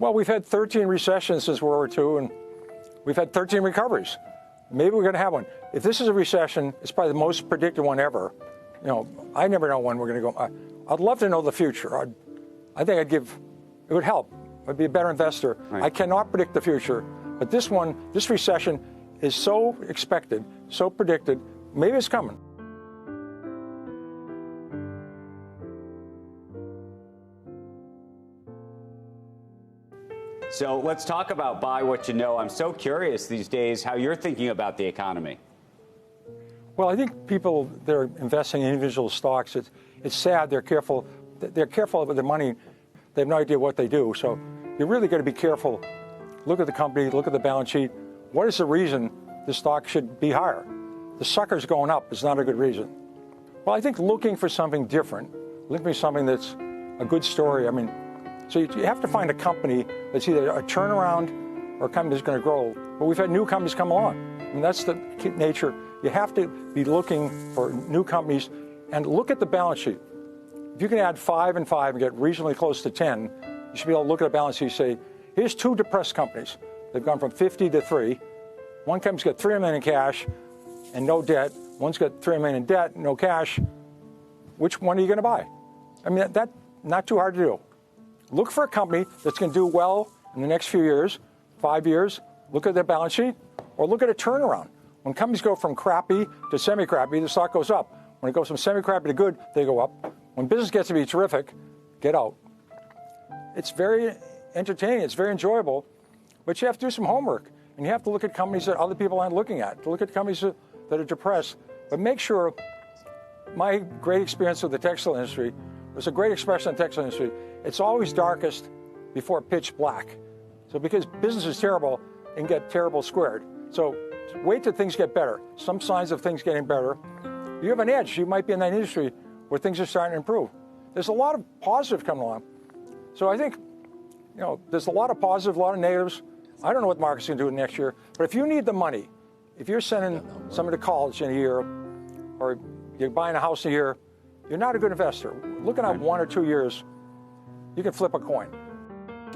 Well, we've had 13 recessions since World War II, and we've had 13 recoveries. Maybe we're going to have one. If this is a recession, it's probably the most predicted one ever. You know, I never know when we're going to go. I'd love to know the future. I think it would help. I'd be a better investor. Right. I cannot predict the future, but this recession is so expected, so predicted. Maybe it's coming. So let's talk about buy what you know. I'm so curious these days how you're thinking about the economy. Well, I think people, they're investing in individual stocks. It's sad. They're careful with their money. They have no idea what they do. So you're really got to be careful. Look at the company. Look at the balance sheet. What is the reason the stock should be higher? The sucker's going up is not a good reason. Well, I think looking for something different, looking for something that's a good story. I mean, so you have to find a company that's either a turnaround or a company that's going to grow. But we've had new companies come along. I mean, that's the nature. You have to be looking for new companies and look at the balance sheet. If you can add 5 and 5 and get reasonably close to 10, you should be able to look at a balance sheet and say, here's 2 depressed companies. They've gone from 50 to 3. One company's got $3 million in cash and no debt. One's got $3 million in debt and no cash. Which one are you going to buy? I mean, that's not too hard to do. Look for a company that's going to do well in the next few years, 5 years. Look at their balance sheet, or look at a turnaround. When companies go from crappy to semi-crappy, the stock goes up. When it goes from semi-crappy to good, they go up. When business gets to be terrific, get out. It's very entertaining. It's very enjoyable, but you have to do some homework, and you have to look at companies that other people aren't looking at. To look at companies that are depressed, but make sure. My great experience with the textile industry, there's a great expression in the textile industry. It's always darkest before pitch black. So because business is terrible, it can get terrible squared. So wait till things get better. Some signs of things getting better. You have an edge. You might be in that industry where things are starting to improve. There's a lot of positive coming along. So I think, there's a lot of positive, a lot of negatives. I don't know what the market's going to do next year. But if you need the money, if you're sending somebody to college in a year, or you're buying a house in a year, you're not a good investor. Looking at 1 or 2 years, you can flip a coin.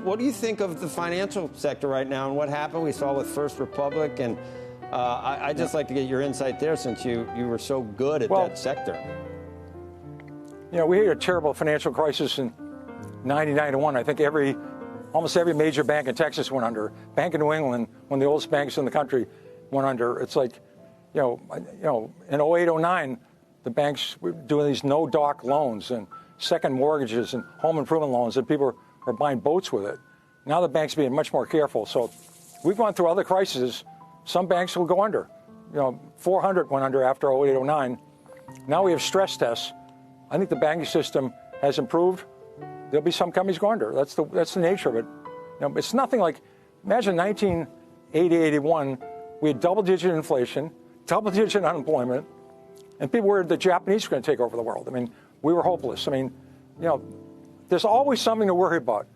What do you think of the financial sector right now and what happened? We saw with First Republic, and I'd just like to get your insight there since you were so good at that sector. We had a terrible financial crisis in 1991. I think almost every major bank in Texas went under. Bank of New England, one of the oldest banks in the country, went under. It's like, in 08, 09, the banks were doing these no-doc loans and second mortgages and home improvement loans, and people are buying boats with it. Now the bank's being much more careful. So we've gone through other crises. Some banks will go under. 400 went under after 08, 09. Now we have stress tests. I think the banking system has improved. There'll be some companies go under. That's the nature of it. It's nothing like, imagine 1980, 81, we had double-digit inflation, double-digit unemployment, and people worried the Japanese were going to take over the world. I mean, we were hopeless. I mean, there's always something to worry about.